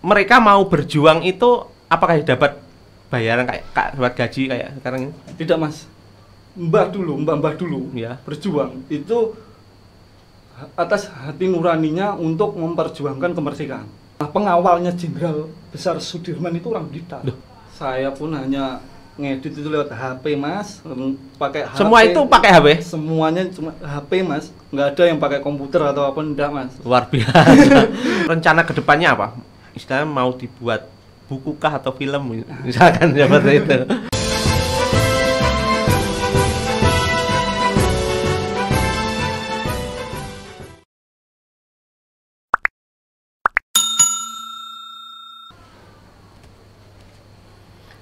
mereka mau berjuang itu apakah dapat bayaran kayak dapat gaji kayak sekarang ini? Tidak Mas, mbah dulu Ya. berjuang itu atas hati nuraninya untuk memperjuangkan kemerdekaan. Nah, pengawalnya Jenderal Besar Sudirman itu orang Blitar. Saya pun hanya ngedit itu lewat HP Mas, pakai HP. Semua itu pakai HP? Semuanya cuma HP Mas, nggak ada yang pakai komputer atau apa, enggak Mas. Luar biasa. Rencana kedepannya apa? Istilahnya mau dibuat buku kah atau film misalkan seperti itu.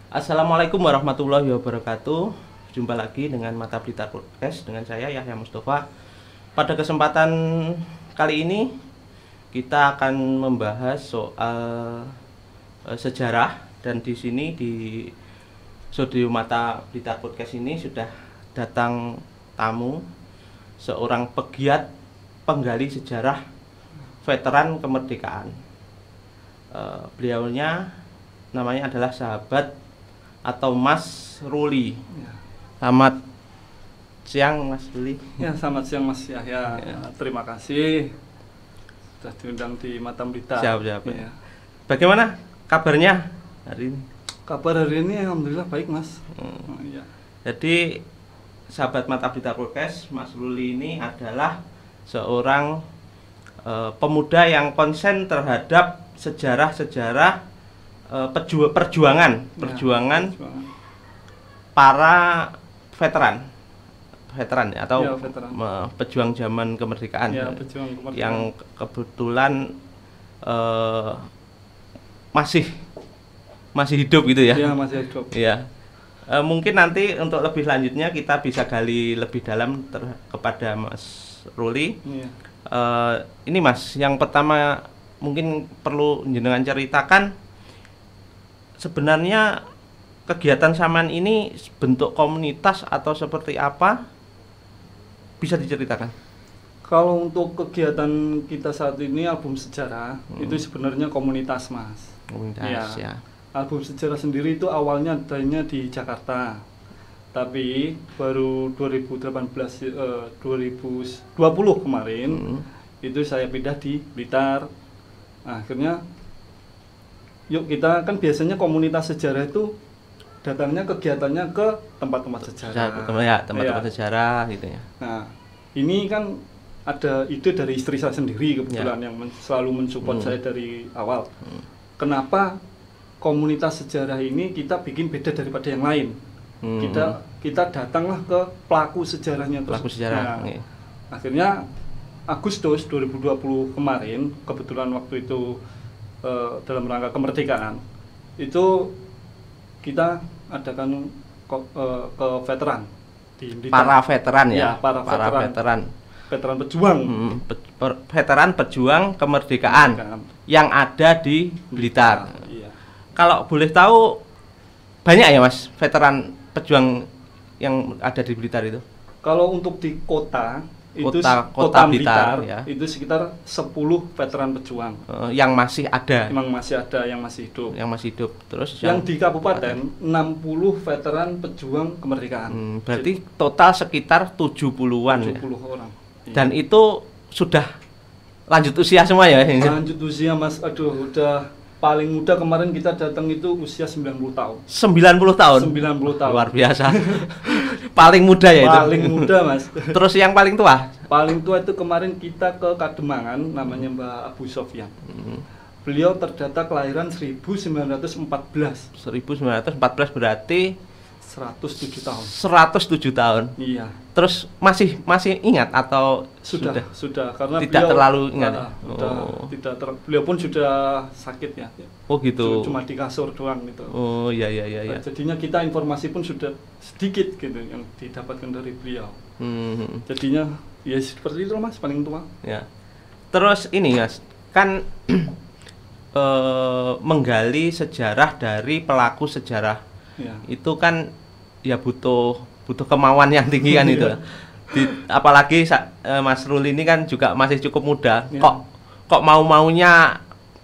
Assalamualaikum warahmatullahi wabarakatuh. Jumpa lagi dengan Mata Blitar Podcast dengan saya Yahya Mustafa. Pada kesempatan kali ini kita akan membahas soal sejarah, dan di sini di studio Mata Blitar Podcast ini sudah datang tamu, seorang pegiat penggali sejarah veteran kemerdekaan. Beliaunya namanya adalah sahabat atau Mas Ruli. Selamat siang Mas Ruli. Ya, selamat siang Mas Yahya. Ya. Terima kasih sudah diundang di Mata Blitar. Siap. Ya. Bagaimana kabarnya hari ini? Kabar hari ini alhamdulillah baik Mas. Ya. Jadi sahabat Mata Blitar Podcast, Mas Ruli ini adalah seorang pemuda yang konsen terhadap sejarah-sejarah perjuangan para veteran ya, atau ya, veteran. Pejuang zaman kemerdekaan, Ya, pejuang kemerdekaan yang kebetulan masih hidup gitu ya. Ya, masih hidup. Ya. Mungkin nanti untuk lebih lanjutnya kita bisa gali lebih dalam kepada Mas Ruli. Ya. Ini Mas, yang pertama mungkin perlu jenengan ceritakan sebenarnya kegiatan sampean ini bentuk komunitas atau seperti apa, bisa diceritakan? Kalau untuk kegiatan kita saat ini album sejarah itu sebenarnya komunitas Mas. Komunitas ya. Album sejarah sendiri itu awalnya adanya di Jakarta, tapi baru 2020 kemarin itu saya pindah di Blitar. Nah, akhirnya yuk kita kan biasanya komunitas sejarah itu datangnya kegiatannya ke tempat-tempat sejarah. Tempat-tempat sejarah gitu ya. Nah, ini kan ada ide dari istri saya sendiri kebetulan yang selalu mensupport saya dari awal. Kenapa komunitas sejarah ini kita bikin beda daripada yang lain? Kita datanglah ke pelaku sejarahnya. Pelaku sejarah. Nah, akhirnya Agustus 2020 kemarin, kebetulan waktu itu dalam rangka kemerdekaan, itu kita adakan ke veteran di Blitar. Para veteran ya. Para veteran. Veteran pejuang. Veteran pejuang kemerdekaan yang ada di Blitar. Iya. Kalau boleh tahu, banyak ya Mas veteran pejuang yang ada di Blitar itu? Kalau untuk di kota Kota Blitar ya. Itu sekitar 10 veteran pejuang yang masih ada. Memang masih ada yang masih hidup. Yang masih hidup. Terus yang di kabupaten 60 veteran pejuang kemerdekaan. Berarti total sekitar 70-an 70 ya? orang. Dan itu sudah lanjut usia semua ya? Lanjut usia Mas, aduh udah paling muda kemarin kita datang itu usia 90 tahun. 90 tahun? 90 tahun. Luar biasa. Paling muda ya itu? Paling muda Mas. Terus yang paling tua? Paling tua itu kemarin kita ke Kademangan, namanya Mbak Abu Sofyan. Beliau terdata kelahiran 1914. 1914 berarti 107 tahun. 107 tahun. Iya. Terus masih ingat atau sudah karena tidak beliau terlalu ingat ya? Beliau pun sudah sakit ya. Oh gitu. Cuma di kasur doang gitu. Oh iya. Nah, jadinya kita informasi pun sudah sedikit gitu yang didapatkan dari beliau. Jadinya ya seperti itu Mas, paling tua. Ya. Terus ini Mas, kan menggali sejarah dari pelaku sejarah. Ya. Itu kan ya butuh kemauan yang tinggi kan itu. Apalagi Mas Ruli ini kan juga masih cukup muda. Ya. Kok mau-maunya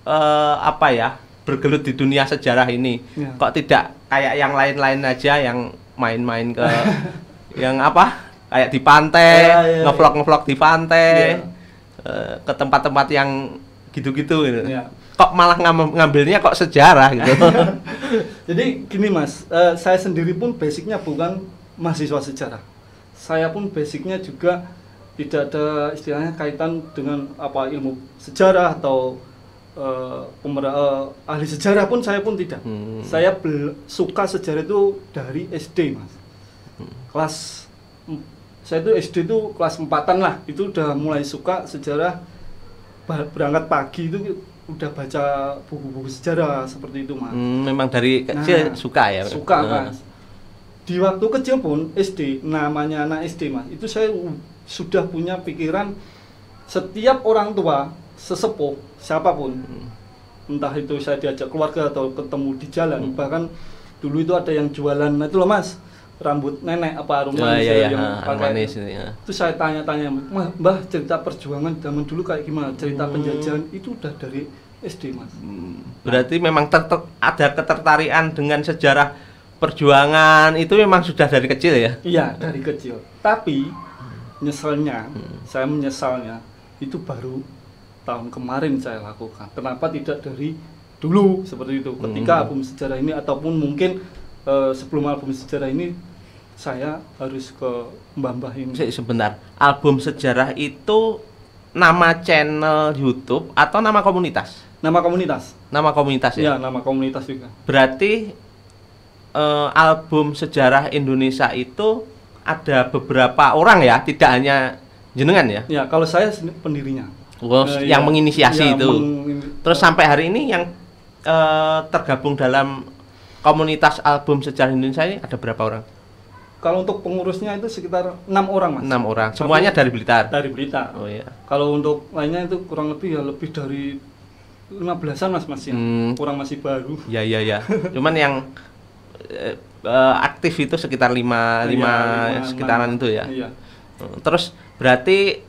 apa ya, bergelut di dunia sejarah ini. Ya. Kok tidak kayak yang lain-lain aja yang main-main ke yang apa? Kayak di pantai, ngevlog-ngevlog di pantai. Ke tempat-tempat yang gitu-gitu gitu. Ya. Kok malah ngambilnya kok sejarah gitu. Jadi gini Mas, saya sendiri pun basicnya bukan mahasiswa sejarah. Saya pun basicnya juga tidak ada istilahnya kaitan dengan apa ilmu sejarah atau ahli sejarah pun saya pun tidak. Saya suka sejarah itu dari SD Mas. Saya itu SD itu kelas 4-an lah, itu udah mulai suka sejarah. Berangkat pagi itu udah baca buku-buku sejarah seperti itu Mas. Memang dari kecil suka ya? Suka Mas. Di waktu kecil pun SD, namanya anak SD Mas, itu saya sudah punya pikiran setiap orang tua, sesepuh, siapapun, entah itu saya diajak keluarga atau ketemu di jalan, bahkan dulu itu ada yang jualan, itu loh Mas, rambut nenek apa arung manis yang pakai itu saya tanya-tanya, Mbah cerita perjuangan zaman dulu kayak gimana, cerita penjajahan itu udah dari SD Mas. Berarti memang ada ketertarikan dengan sejarah perjuangan itu memang sudah dari kecil ya? Iya dari kecil. Tapi saya menyesalnya itu baru tahun kemarin saya lakukan. Kenapa tidak dari dulu seperti itu? Ketika album sejarah ini ataupun mungkin sebelum album sejarah ini saya harus ke mbah-mbah ini. Sebentar, album sejarah itu nama channel YouTube atau nama komunitas? Nama komunitas. Nama komunitas ya? Iya, nama komunitas juga. Berarti album sejarah Indonesia itu ada beberapa orang ya, tidak hanya jenengan ya? Ya, kalau saya pendirinya. Yang menginisiasi itu. Terus sampai hari ini yang tergabung dalam komunitas album sejarah Indonesia ini ada berapa orang? Kalau untuk pengurusnya itu sekitar 6 orang Mas. 6 orang. Semuanya dari Blitar? Dari Blitar. Oh iya. Kalau untuk lainnya itu kurang lebih ya lebih dari 15-an Mas ya. Kurang masih baru. Ya. Cuman yang aktif itu sekitar 5 sekitaran 6. Itu ya. Iya. Terus berarti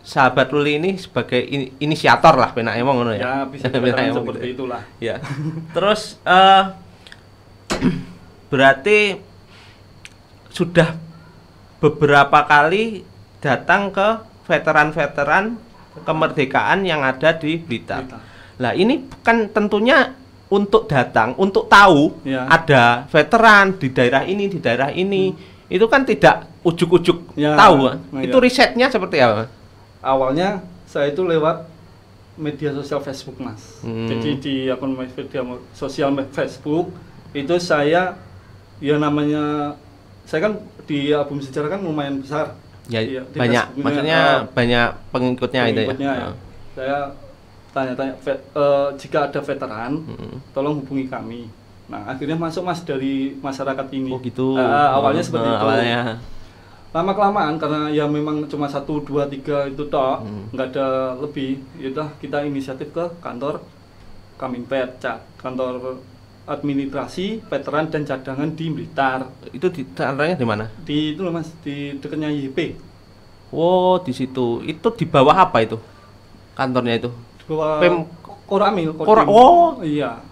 sahabat Ruli ini sebagai inisiator lah penake wong ngono ya. Ya, bisa dikatakan seperti gitu. itulah. Ya. Terus berarti sudah beberapa kali datang ke veteran-veteran kemerdekaan yang ada di Blitar. Nah, ini kan tentunya untuk datang, untuk tahu ada veteran di daerah ini, itu kan tidak ujuk-ujuk tahu. Itu risetnya seperti apa? Awalnya saya itu lewat media sosial Facebook Mas. Jadi di akun media sosial Facebook itu saya ya namanya saya kan di album sejarah kan lumayan besar. Ya, banyak, maksudnya banyak pengikutnya itu ya. Saya tanya-tanya jika ada veteran, tolong hubungi kami. Nah, akhirnya masuk Mas dari masyarakat ini. Oh gitu. Awalnya seperti itu. Awalnya. Lama-kelamaan karena ya memang cuma 1, 2, 3 itu toh, nggak ada lebih. Yaudah kita inisiatif ke kantor Kaminpet, kantor administrasi veteran dan cadangan di Blitar. Itu di kantornya di mana? Di itu loh Mas, di dekatnya YP. Oh, di situ. Itu di bawah apa itu? Kantornya itu? Di bawah Koramil. Oh, iya.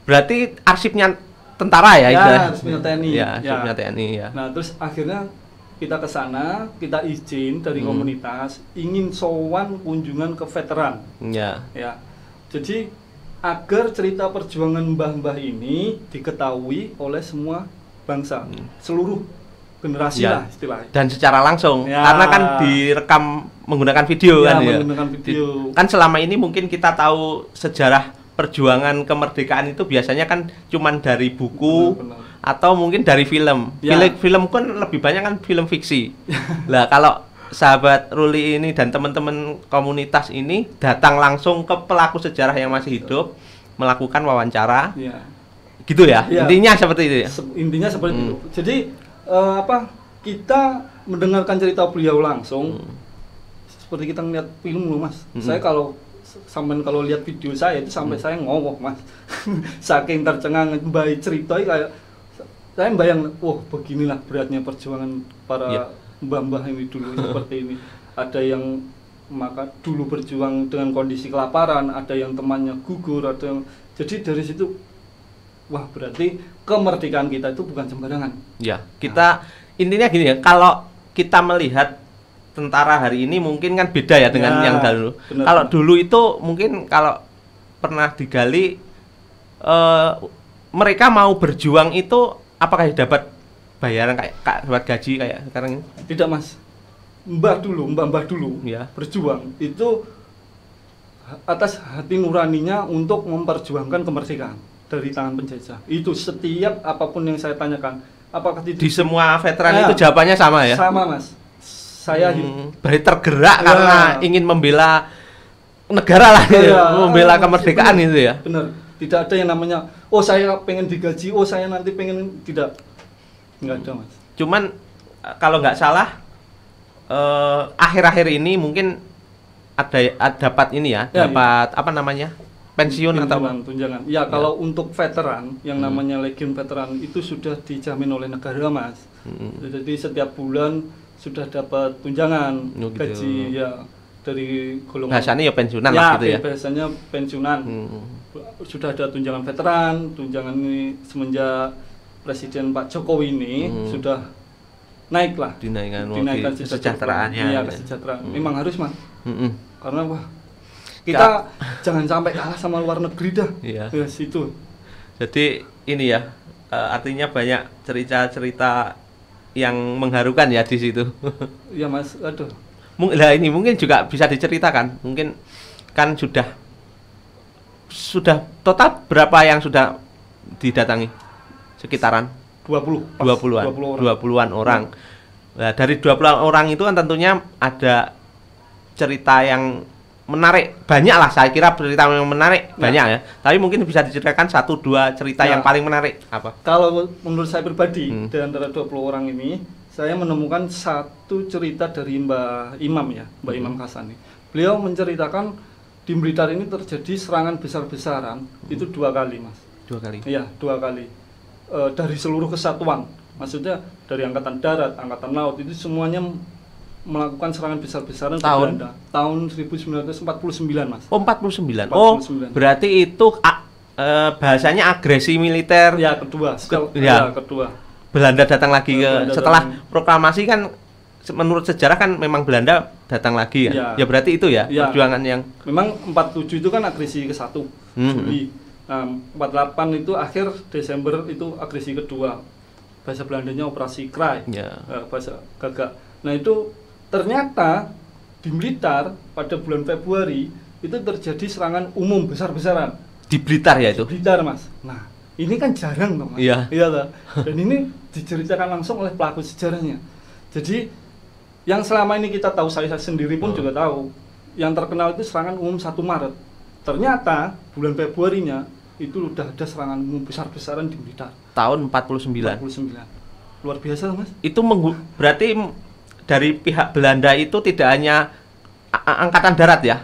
Berarti arsipnya tentara ya? Ya, arsipnya TNI. Ya, arsipnya TNI ya. Nah, terus akhirnya kita ke sana, kita izin dari komunitas ingin sowan kunjungan ke veteran. Ya. Ya. Jadi agar cerita perjuangan mbah-mbah ini diketahui oleh semua bangsa, seluruh generasi lah istilahnya. Dan secara langsung, karena kan direkam menggunakan video kan ya. Menggunakan video. Kan selama ini mungkin kita tahu sejarah perjuangan kemerdekaan itu biasanya kan cuman dari buku atau mungkin dari film. Film kan lebih banyak kan film fiksi. Lah kalau sahabat Ruli ini dan teman-teman komunitas ini datang langsung ke pelaku sejarah yang masih hidup, melakukan wawancara, gitu ya? Intinya seperti itu ya? Intinya seperti itu. Jadi kita mendengarkan cerita beliau langsung, seperti kita ngeliat film loh Mas. Saya kalau lihat video saya itu sampai saya ngowok Mas. Saking tercengang mbak cerita kayak saya bayang, beginilah beratnya perjuangan para mbah-mbah ini dulu seperti ini. Ada yang maka dulu berjuang dengan kondisi kelaparan, ada yang temannya gugur, ada yang, jadi dari situ wah berarti kemerdekaan kita itu bukan sembarangan. Ya, kita intinya gini ya, kalau kita melihat tentara hari ini mungkin kan beda ya dengan yang dulu. Kalau dulu itu mungkin kalau pernah digali mereka mau berjuang itu apakah dapat bayaran kayak dapat gaji kayak sekarang ini? Tidak Mas, mbah dulu ya. Berjuang itu atas hati nuraninya untuk memperjuangkan kemerdekaan dari tangan penjajah. Itu setiap apapun yang saya tanyakan, apakah di semua veteran itu jawabannya sama ya? Sama Mas. Saya berarti tergerak karena ingin membela negara lah, membela kemerdekaan itu ya. Benar. Tidak ada yang namanya, oh saya pengen digaji, oh saya nanti pengen, tidak. Nggak ada Mas. Cuman kalau nggak salah akhir-akhir ini mungkin ada dapat ini ya, dapat apa namanya, pensiun atau tunjangan. Ya kalau untuk veteran yang namanya Legiun Veteran itu sudah dijamin oleh negara Mas. Jadi setiap bulan sudah dapat tunjangan gaji ya dari golongan. Bahasanya ya pensiunan lah gitu ya. Biasanya pensiunan. Sudah ada tunjangan veteran, tunjangan ini semenjak Presiden Pak Jokowi ini sudah naik lah, dinaikkan kesejahteraannya. Iya, kesejahteraan. Memang harus Mas. Karena wah kita jangan sampai kalah sama luar negeri dah. Iya. Situ. Jadi ini ya, artinya banyak cerita-cerita yang mengharukan ya di situ. Iya Mas, aduh. Lah ini mungkin juga bisa diceritakan. Mungkin kan sudah total berapa yang sudah didatangi? Sekitaran 20-an orang. Nah, dari 20-an orang itu kan tentunya ada cerita yang menarik, banyak lah, saya kira cerita yang menarik banyak ya. Tapi mungkin bisa diceritakan 1-2 cerita yang paling menarik apa? Kalau menurut saya pribadi, di antara 20 orang ini, saya menemukan satu cerita dari Mbak Imam ya, Mbak Imam Kasani. Beliau menceritakan di Blitar ini terjadi serangan besar-besaran itu 2 kali Mas. 2 kali? Iya, 2 kali. Dari seluruh kesatuan, maksudnya dari Angkatan Darat, Angkatan Laut, itu semuanya melakukan serangan besar-besaran ke Belanda tahun 1949 Mas. Oh 49. Oh berarti itu bahasanya agresi militer ya kedua. Kedua. Belanda datang lagi setelah proklamasi kan, menurut sejarah kan memang Belanda datang lagi ya. Ya berarti itu ya, perjuangan yang memang 47 itu kan agresi ke-1 Juli. Nah, 48 itu akhir Desember itu agresi kedua. Bahasa Belandanya Operasi Krai. Bahasa Gagak. Nah, itu ternyata di Blitar pada bulan Februari itu terjadi serangan umum besar-besaran. Di Blitar ya itu? Di Blitar Mas. Nah, ini kan jarang toh Mas. Iya. Iya. Dan ini diceritakan langsung oleh pelaku sejarahnya. Jadi yang selama ini kita tahu, saya sendiri pun juga tahu, yang terkenal itu serangan umum 1 Maret. Ternyata bulan Februarinya itu udah ada serangan umum besar-besaran di Blitar. Tahun 49. Luar biasa Mas. Itu berarti dari pihak Belanda itu tidak hanya angkatan darat ya?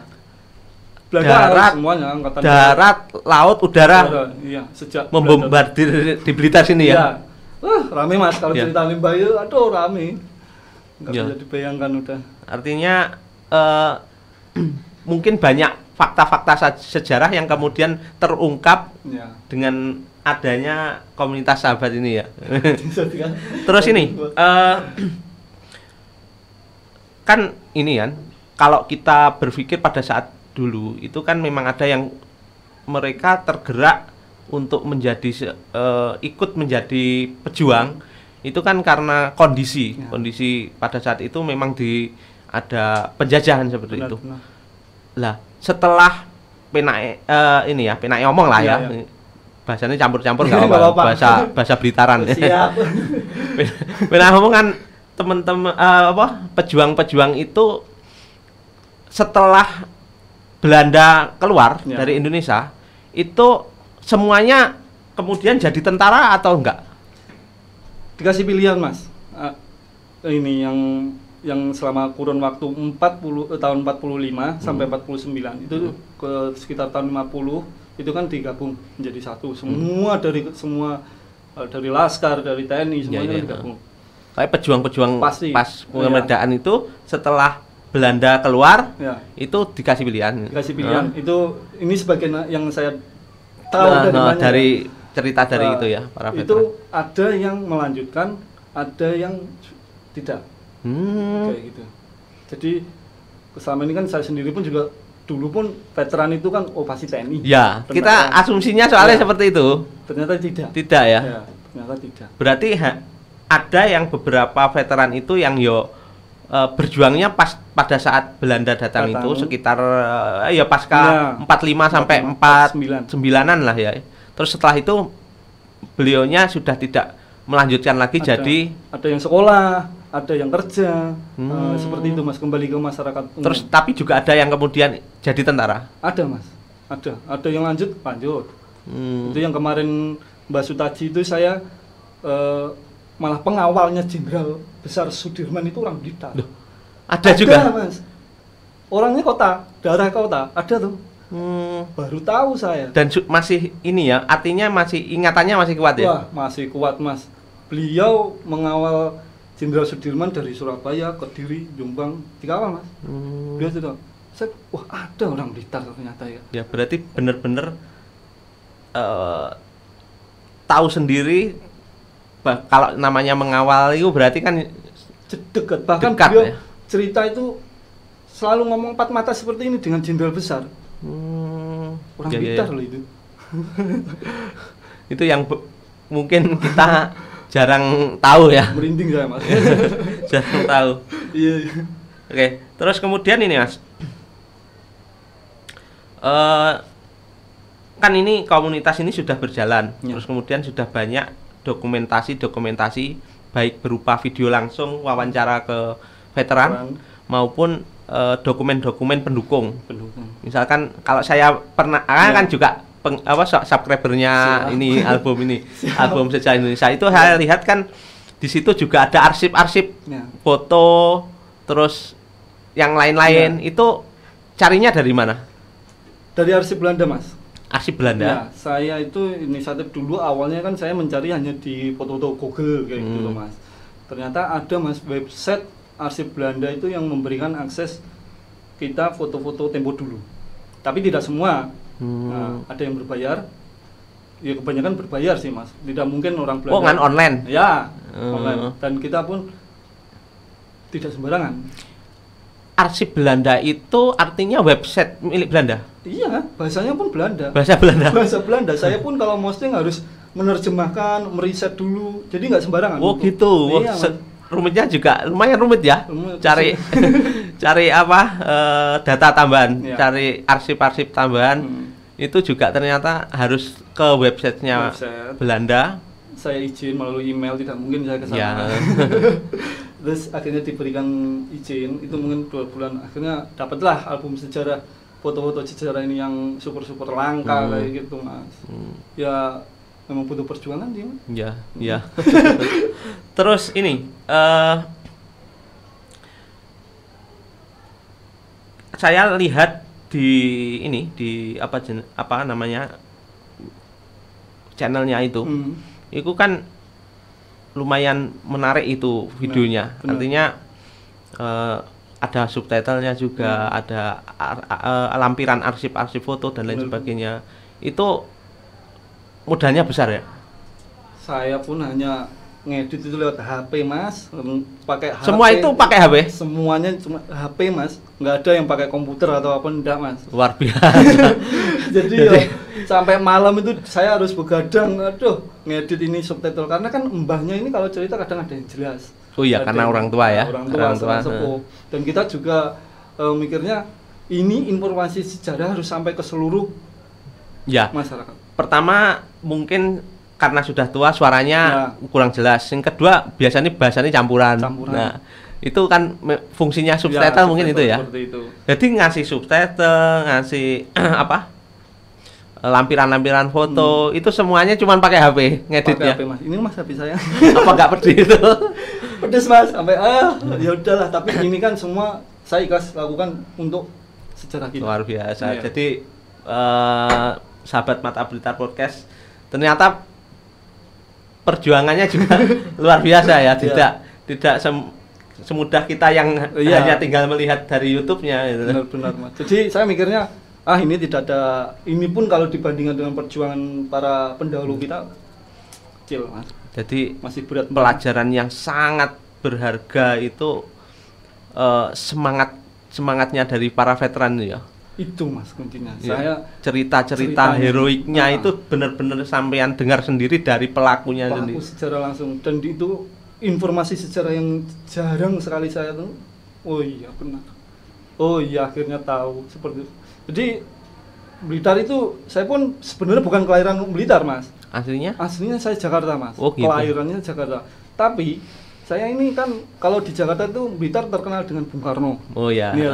Belanda semuanya, angkatan darat, laut, udara. Iya, sejak membombardir di Blitar sini ya. Rame Mas kalau cerita limbah itu, aduh rame. Enggak bisa dibayangkan udah. Artinya mungkin banyak fakta-fakta sejarah yang kemudian terungkap dengan adanya komunitas sahabat ini ya. Terus ini kan ini kan, kalau kita berpikir pada saat dulu itu kan memang ada yang mereka tergerak untuk menjadi ikut menjadi pejuang itu kan karena kondisi pada saat itu memang ada penjajahan seperti itu. Lah setelah ini ya penake omong lah ya. Bahasanya campur-campur nggak apa-apa, bahasa Blitaran. Siap. Penake omong kan teman-teman pejuang-pejuang itu setelah Belanda keluar dari Indonesia itu semuanya kemudian jadi tentara atau enggak? Dikasih pilihan Mas. Ini yang selama kurun waktu tahun 45 sampai 49 itu ke sekitar tahun 50 itu kan digabung menjadi satu. Semua dari Laskar, dari TNI semuanya digabung. Kayak pejuang-pejuang pas kemerdekaan itu setelah Belanda keluar, Ya. itu dikasih pilihan. Dikasih pilihan. Ini sebagian yang saya tahu dari cerita dari itu ya, para veteran. Itu ada yang melanjutkan, ada yang tidak. Kayak gitu. Jadi selama ini kan saya sendiri pun juga dulu pun veteran itu kan pasti TNI. Ya, kita asumsinya soalnya seperti itu. Ternyata tidak. Tidak ya? Ya, ternyata tidak. Berarti ada yang beberapa veteran itu yang berjuangnya pas pada saat Belanda datang itu sekitar ya pasca 45 sampai 49-an lah ya. Terus setelah itu beliaunya sudah tidak melanjutkan lagi, jadi ada yang sekolah, ada yang kerja, seperti itu Mas, kembali ke masyarakat umum. Terus tapi juga ada yang kemudian jadi tentara. Ada Mas, ada yang lanjut. Itu yang kemarin Mbak Sutaji itu saya malah pengawalnya Jenderal Besar Sudirman itu orang Blitar. Ada juga Mas, orangnya daerah kota, ada tuh. Baru tahu saya. Dan masih ini ya, artinya masih ingatannya masih kuat ya? Wah, masih kuat Mas. Beliau mengawal Jenderal Sudirman dari Surabaya, Kediri, Jombang, dikawal Mas. Beliau sudah, wah ada orang Blitar ternyata ya. Ya berarti benar-benar tahu sendiri kalau namanya mengawal itu berarti kan dekat. Bahkan dekat, beliau ya? Cerita itu selalu ngomong empat mata seperti ini dengan Jenderal Besar. Orang Blitar loh itu. Itu yang mungkin kita jarang tahu ya. Merinding saya Mas. Jarang tahu. Iya. Oke, terus kemudian ini Mas, kan ini komunitas ini sudah berjalan, terus kemudian sudah banyak dokumentasi baik berupa video langsung wawancara ke veteran maupun dokumen-dokumen pendukung. Misalkan kalau saya pernah kan juga subscribernya ini album Sejarah Indonesia itu saya lihat kan di situ juga ada arsip-arsip foto terus yang lain-lain. Itu carinya dari mana? Dari arsip Belanda Mas. Arsip Belanda. Ya, saya itu inisiatif dulu awalnya kan saya mencari hanya di foto-foto Google kayak gitu loh Mas. Ternyata ada Mas website arsip Belanda itu yang memberikan akses kita foto-foto tempo dulu. Tapi tidak semua. Nah, ada yang berbayar. Ya kebanyakan berbayar sih Mas. Tidak mungkin orang Belanda. Oh, kan online. Ya, online. Dan kita pun tidak sembarangan. Arsip Belanda itu artinya website milik Belanda. Iya, bahasanya pun Belanda. Bahasa Belanda. Bahasa Belanda. Saya pun kalau posting harus menerjemahkan, meriset dulu. Jadi nggak sembarangan. Oh gitu. Iya, rumitnya juga lumayan rumit ya. Cari data tambahan, cari arsip-arsip tambahan. Itu juga ternyata harus ke websitenya Belanda. Saya izin melalui email, tidak mungkin saya ke sana. Ya. Terus akhirnya diberikan izin, itu mungkin 2 bulan. Akhirnya dapatlah album sejarah, foto-foto sejarah ini yang super-super langka kayak gitu Mas. Ya memang butuh perjuangan sih Mas. Ya. Terus ini saya lihat di apa namanya channelnya itu. Itu kan lumayan menarik itu videonya. Artinya ada subtitlenya juga, ada lampiran arsip-arsip foto dan lain sebagainya. Itu modalnya besar ya? Saya pun hanya ngedit itu lewat HP Mas, pakai HP. Semua itu pakai HP? Semuanya cuma HP Mas, nggak ada yang pakai komputer atau apa, enggak Mas. Luar biasa. Jadi sampai malam itu saya harus begadang, ngedit ini subtitle karena kan mbahnya ini kalau cerita kadang ada yang jelas. Oh iya, karena orang tua ya. Orang tua sepuh. Dan kita juga mikirnya ini informasi sejarah harus sampai ke seluruh masyarakat. Pertama mungkin karena sudah tua suaranya kurang jelas. Yang kedua biasanya bahasanya campuran. Nah, itu kan fungsinya subtitle mungkin itu ya. Itu. Jadi ngasih subtitle, ngasih lampiran-lampiran foto, itu semuanya cuma pakai HP ngeditnya. Pakai HP Mas. Ini Mas HP saya. Apa nggak pedih itu? Pedes Mas, sampai ya udahlah, tapi ini kan semua saya ikhlas lakukan untuk sejarah kita. Luar biasa. Iya. Jadi sahabat Mata Blitar Podcast, ternyata perjuangannya juga luar biasa ya. Tidak semudah kita yang hanya tinggal melihat dari YouTube-nya gitu. Benar-benar Mas. Jadi saya mikirnya ini tidak ada, ini pun kalau dibandingkan dengan perjuangan para pendahulu kita kecil Mas. Jadi masih berat. Pelajaran yang sangat berharga itu semangatnya dari para veteran ya. Itu Mas kuncinya. Ya. Saya cerita heroiknya itu benar-benar sampean dengar sendiri dari pelakunya sendiri. Pelaku secara langsung, dan itu informasi sejarah yang jarang sekali saya tuh. Oh iya benar. Oh iya akhirnya tahu seperti itu. Jadi Blitar itu saya pun sebenarnya bukan kelahiran Blitar Mas. Aslinya? Aslinya saya Jakarta Mas. Oh, gitu. Kelahirannya Jakarta. Tapi saya ini kan kalau di Jakarta itu Blitar terkenal dengan Bung Karno. Oh ya. Ini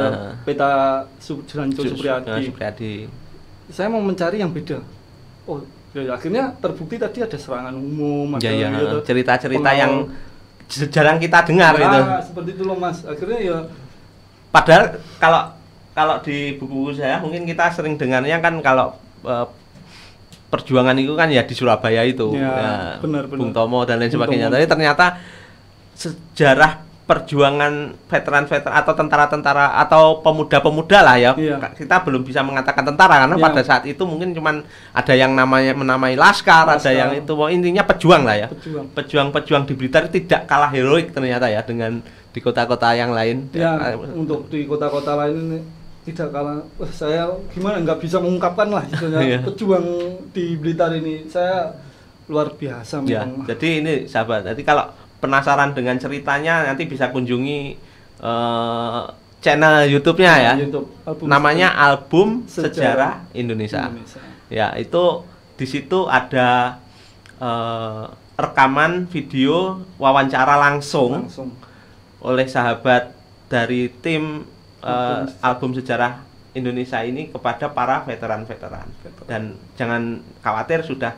peta Sujanto Supriyadi. Saya mau mencari yang beda. Oh, ya, akhirnya terbukti tadi ada serangan umum, ada gitu, cerita-cerita yang jarang kita dengar gitu. Seperti itu loh Mas. Akhirnya ya padahal kalau di buku saya mungkin kita sering dengarnya kan kalau perjuangan itu kan ya di Surabaya itu. Ya, benar. Bung Tomo dan lain sebagainya. Tapi ternyata sejarah perjuangan veteran-veteran atau tentara-tentara atau pemuda-pemuda lah ya. Kita belum bisa mengatakan tentara karena pada saat itu mungkin cuman ada yang menamai laskar, ada yang itu intinya pejuang lah ya. Pejuang-pejuang di Blitar tidak kalah heroik ternyata ya dengan di kota-kota yang lain. Ya, untuk di kota-kota lain ini tidak kalah. Saya gimana nggak bisa mengungkapkan lah istilahnya pejuang di Blitar ini. Saya luar biasa memang. Ya, jadi ini sahabat. Jadi kalau penasaran dengan ceritanya nanti bisa kunjungi channel YouTube-nya ya. Namanya Album Sejarah Indonesia. Ya, itu di situ ada rekaman video wawancara langsung oleh sahabat dari tim Album Sejarah Indonesia ini kepada para veteran-veteran. Dan jangan khawatir, sudah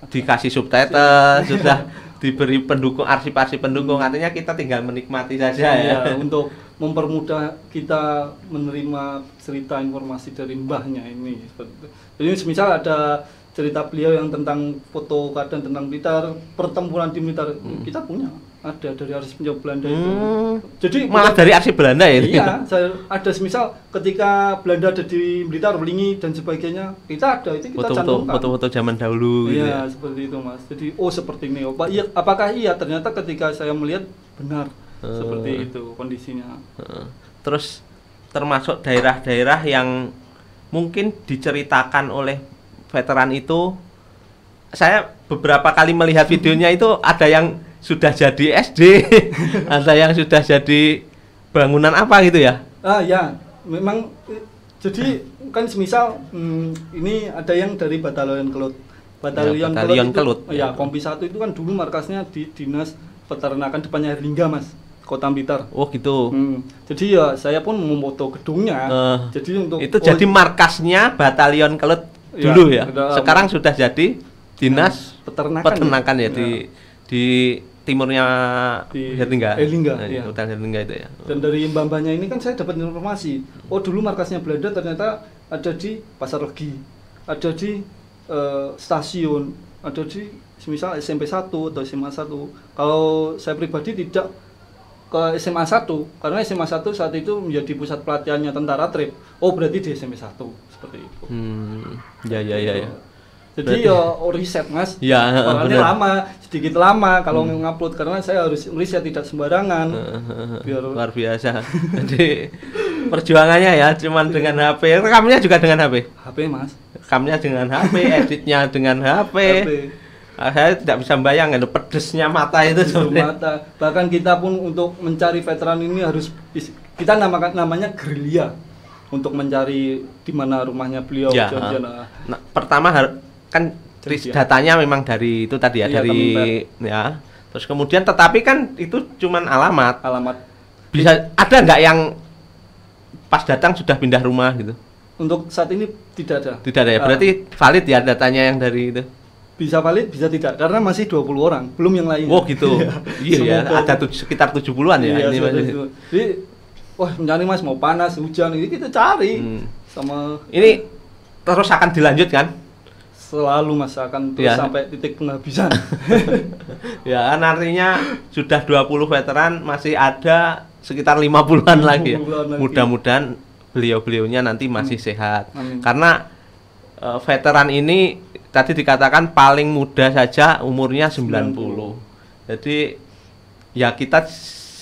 dikasih subtitle, sudah diberi pendukung, arsip-arsip pendukung, artinya kita tinggal menikmati saja ya. Untuk mempermudah kita menerima cerita informasi dari mbahnya ini. Jadi misal ada cerita beliau yang tentang foto kadang tentang Blitar, pertempuran di Blitar, kita punya ada dari arsip Belanda itu. Jadi malah dari arsip Belanda ya. Iya, ada semisal ketika Belanda ada di Blitar, Belingi dan sebagainya, kita ada itu kita cantumkan. Foto-foto zaman dahulu. Iya, gitu. Seperti itu Mas. Jadi seperti ini. Apakah iya? Ternyata ketika saya melihat benar seperti itu kondisinya. Terus termasuk daerah-daerah yang mungkin diceritakan oleh veteran itu, saya beberapa kali melihat videonya itu ada yang sudah jadi SD, ada yang sudah jadi bangunan apa gitu ya? Ya, memang jadi kan semisal ini ada yang dari Batalion Kelut. Batalion Kelut. Ya, Kompi 1 itu kan dulu markasnya di Dinas Peternakan depannya Herlingga Mas, Kota Blitar. Oh gitu. Jadi ya saya pun memoto gedungnya. Jadi untuk itu jadi markasnya Batalion Kelut dulu ya. Sekarang sudah jadi Dinas Peternakan ya, di timurnya Herlingga. Hutan Herlingga itu ya. Dan dari mbah-mbahnya ini kan saya dapat informasi. Dulu markasnya Belanda ternyata ada di Pasar Legi, ada di stasiun, ada di misal SMP 1 atau SMA 1. Kalau saya pribadi tidak ke SMA 1 karena SMA 1 saat itu menjadi pusat pelatihannya tentara TRIP. Berarti di SMP 1 seperti itu. Ya. Jadi riset Mas. Ya, sedikit lama kalau ngupload karena saya harus riset tidak sembarangan. Biar luar biasa. Jadi perjuangannya ya cuman dengan HP. Rekamnya juga dengan HP. HP Mas. Rekamnya dengan HP, editnya dengan HP. Saya tidak bisa membayangkan pedesnya mata itu mata. Bahkan kita pun untuk mencari veteran ini harus kita namanya gerilya untuk mencari di mana rumahnya beliau. Ya, pertama kan datanya memang dari itu tadi ya, dari ya. Terus kemudian tetapi kan itu cuman alamat. Bisa ada nggak yang pas datang sudah pindah rumah gitu? Untuk saat ini tidak ada. Tidak ada ya. Berarti valid ya datanya yang dari itu. Bisa valid, bisa tidak karena masih 20 orang, belum yang lain. Gitu. Iya ya, ada sekitar 70-an ya ini masih. Jadi mencari Mas mau panas, hujan ini kita cari sama ini terus akan dilanjutkan. Selalu Mas akan terus sampai titik penghabisan. Ya kan artinya sudah 20 veteran, masih ada sekitar 50-an lagi ya. 50-an lagi. Mudah-mudahan beliau-beliaunya nanti masih sehat. Amin. Karena veteran ini tadi dikatakan paling muda saja umurnya 90. Jadi ya kita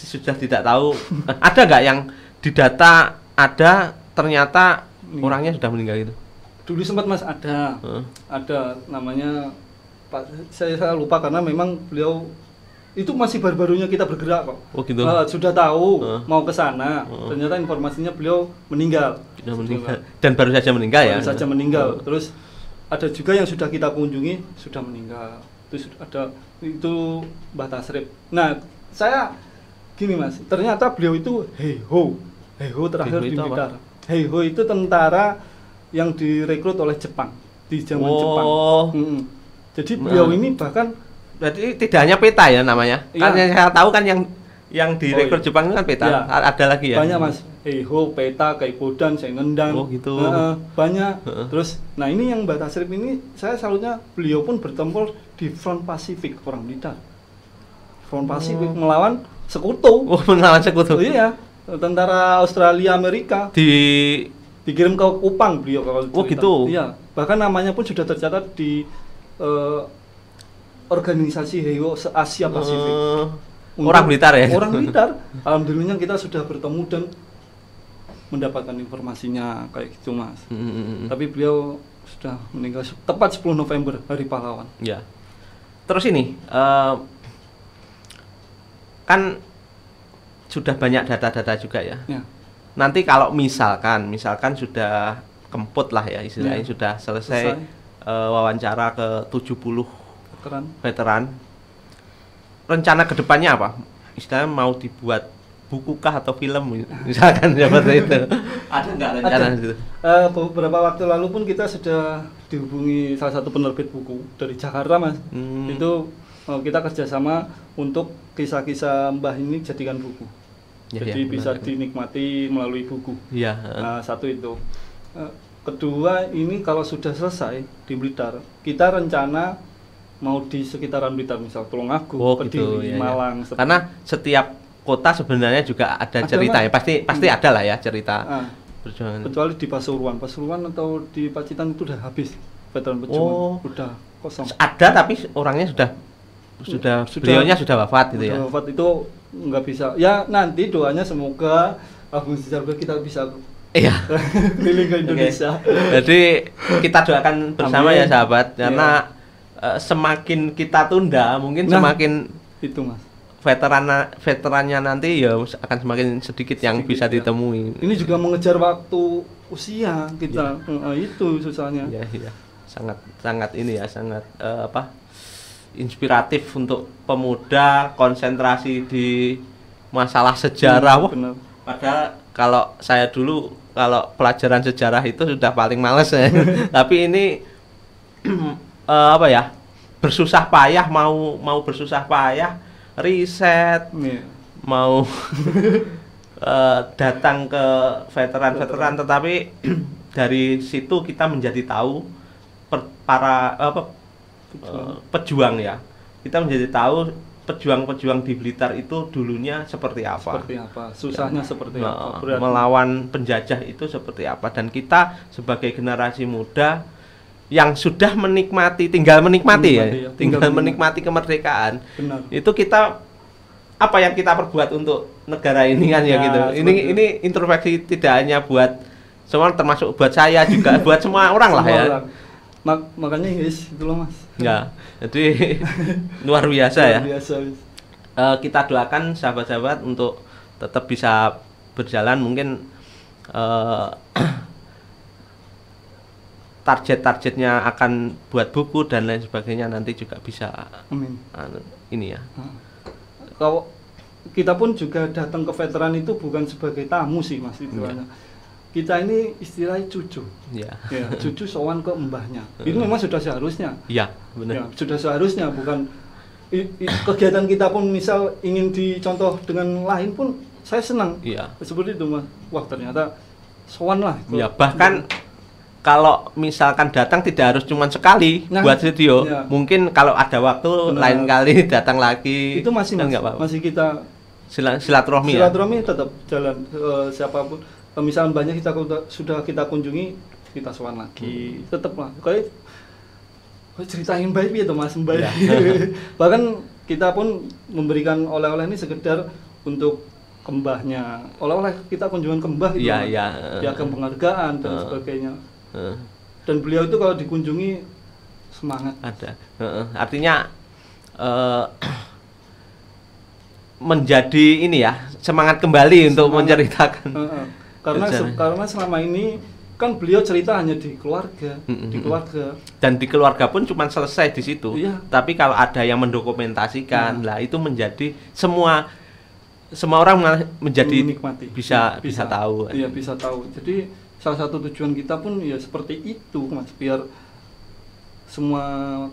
sudah tidak tahu ada nggak yang di data ada ternyata orangnya sudah meninggal itu. Dulu sempat Mas ada namanya Pak, saya lupa karena memang beliau itu masih baru-barunya kita bergerak kok. Oh gitu. Sudah tahu mau ke sana, ternyata informasinya beliau meninggal. Sudah meninggal. Dan baru saja meninggal ya. Baru saja meninggal. Terus ada juga yang sudah kita kunjungi sudah meninggal. Terus ada itu Mbah Tasrip. Nah, saya gini Mas, ternyata beliau itu Heiho terakhir di Blitar. Heiho itu tentara yang direkrut oleh Jepang di zaman Jepang. Jadi beliau ini bahkan berarti tidak hanya peta ya namanya. Kan yang saya tahu kan yang direkrut Jepang itu kan peta. Iya. Ada lagi ya. Banyak Mas. Heiho, peta, Kaibodan, Sengendang. Oh gitu. Banyak. Terus nah ini yang Mbah Tasrip ini saya salutnya beliau pun bertempur di front Pasifik orang Blitar. Front Pasifik melawan sekutu. Oh, melawan sekutu. Oh, iya. Tentara Australia Amerika dikirim ke Kupang beliau kalau cerita. Oh gitu. Iya. Bahkan namanya pun sudah tercatat di organisasi Heiho Asia Pasifik. Orang Blitar ya? Orang Blitar. Alhamdulillahnya kita sudah bertemu dan mendapatkan informasinya kayak gitu Mas. Tapi beliau sudah meninggal tepat 10 November hari pahlawan. Ya. Terus ini kan sudah banyak data-data juga ya. Nanti kalau misalkan sudah kemput lah ya istilahnya, sudah selesai wawancara ke 70 veteran. Rencana kedepannya apa? Istilahnya mau dibuat buku kah atau film misalkan seperti itu. Ada nggak rencana itu? Beberapa waktu lalu pun kita sudah dihubungi salah satu penerbit buku dari Jakarta Mas. Itu kita kerjasama untuk kisah-kisah Mbah ini jadikan buku. Jadi bisa dinikmati melalui buku. Iya. Nah, satu itu. Kedua ini kalau sudah selesai di Blitar, kita rencana mau di sekitaran Blitar, misal Tulungagung, Kediri, Malang. Karena setiap kota sebenarnya juga ada cerita ya. Pasti ada lah ya cerita perjuangan. Kecuali di Pasuruan atau di Pacitan itu udah habis veteran perjuangan, udah kosong. Ada tapi orangnya sudah beliaunya sudah wafat gitu ya. Wafat itu nggak bisa. Ya nanti doanya semoga Agung Sejarah kita bisa keliling ke Indonesia. Jadi kita doakan bersama ya sahabat, karena semakin kita tunda mungkin semakin itu Mas. Veterannya nanti ya akan semakin sedikit yang bisa ditemui. Ini juga mengejar waktu usia kita. Itu susahnya. Iya. Sangat ini ya, sangat inspiratif untuk pemuda, konsentrasi di masalah sejarah. Benar. Padahal kalau saya dulu kalau pelajaran sejarah itu sudah paling males ya. Tapi ini bersusah payah mau bersusah payah riset, mau datang ke veteran, tetapi dari situ kita menjadi tahu pejuang ya. Kita menjadi tahu pejuang-pejuang di Blitar itu dulunya seperti apa. Susahnya seperti apa. Melawan penjajah itu seperti apa. Dan kita sebagai generasi muda yang sudah tinggal menikmati kemerdekaan. Benar. Itu kita apa yang kita perbuat untuk negara ini kan ya gitu. Ini introspeksi tidak hanya buat semua, termasuk buat saya juga, buat semua orang lah ya. Makanya itulah Mas. Ya, jadi luar biasa ya. Kita doakan sahabat-sahabat untuk tetap bisa berjalan. Mungkin target-targetnya akan buat buku dan lain sebagainya nanti juga bisa. Amin. Ini ya. Kalau kita pun juga datang ke veteran itu bukan sebagai tamu sih Mas istilahnya. Kita ini istilahnya cucu. Cucu sowan ke mbahnya. Itu memang sudah seharusnya. Iya, benar. Sudah seharusnya, bukan kegiatan kita pun misal ingin dicontoh dengan lain pun saya senang. Iya. Seperti itu Mas. Wah, ternyata sowan lah. Iya, bahkan kalau misalkan datang tidak harus cuma sekali buat video. Mungkin kalau ada waktu lain kali datang lagi. Itu masih Mas, masih kita silaturahmi ya. Silaturahmi tetap jalan, siapapun. Misalnya banyak sudah kita kunjungi, kita sowan lagi, tetap lah. Kayak ceritain baik ya Mas Mbak. Ya. Bahkan kita pun memberikan oleh-oleh ini sekedar untuk kembahnya. Oleh-oleh kita kunjungan kembah itu. Iya. Ya penghargaan dan sebagainya. Dan beliau itu kalau dikunjungi semangat. Ada. Artinya menjadi ini ya, semangat kembali untuk menceritakan. Karena selama ini kan beliau cerita hanya di keluarga, dan di keluarga pun cuma selesai di situ. Iya. Tapi kalau ada yang mendokumentasikan, lah itu menjadi semua orang menjadi menikmati, bisa tahu. Iya, bisa tahu. Jadi salah satu tujuan kita pun ya seperti itu, Mas, biar semua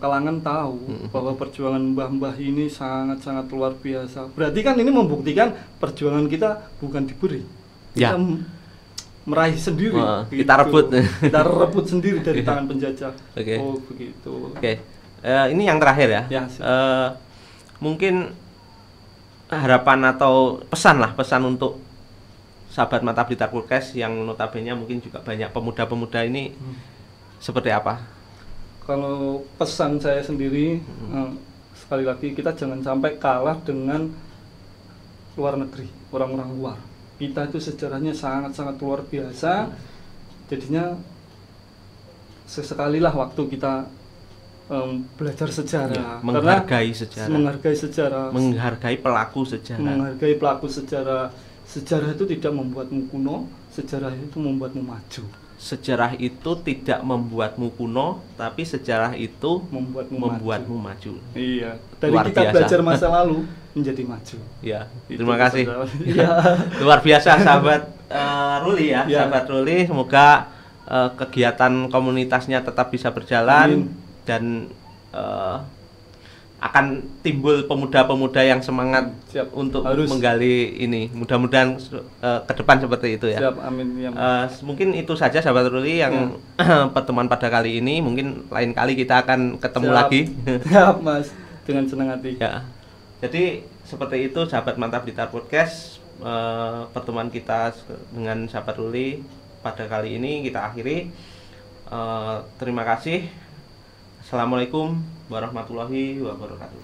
kalangan tahu bahwa perjuangan mbah-mbah ini sangat-sangat luar biasa. Berarti kan ini membuktikan perjuangan kita bukan diberi, kita meraih sendiri. Gitu. Kita rebut sendiri dari tangan penjajah. Oh begitu. Ini yang terakhir ya. Mungkin harapan atau pesan untuk sahabat Mata Blitar Podcast yang notabene mungkin juga banyak pemuda-pemuda ini seperti apa? Kalau pesan saya sendiri, sekali lagi kita jangan sampai kalah dengan luar negeri, orang-orang luar. Kita itu sejarahnya sangat-sangat luar biasa. Jadinya sesekalilah waktu kita belajar sejarah, menghargai sejarah, menghargai pelaku sejarah. Sejarah itu tidak membuatmu kuno, sejarah itu membuatmu maju. Sejarah itu tidak membuatmu kuno, tapi sejarah itu membuatmu maju. Iya. Dari kita belajar masa lalu menjadi maju. Ya. Terima kasih. Luar biasa sahabat Ruli ya. Sahabat Ruli, semoga kegiatan komunitasnya tetap bisa berjalan. Dan akan timbul pemuda-pemuda yang semangat untuk menggali ini. Mudah-mudahan ke depan seperti itu ya. Siap, amin. Ya, mungkin itu saja sahabat Ruli yang pertemuan pada kali ini. Mungkin lain kali kita akan ketemu lagi. Siap, Mas. Dengan senang hati. Ya. Jadi seperti itu sahabat Mata Blitar Podcast, pertemuan kita dengan sahabat Ruli pada kali ini kita akhiri. Terima kasih. Assalamualaikum warahmatullahi wabarakatuh.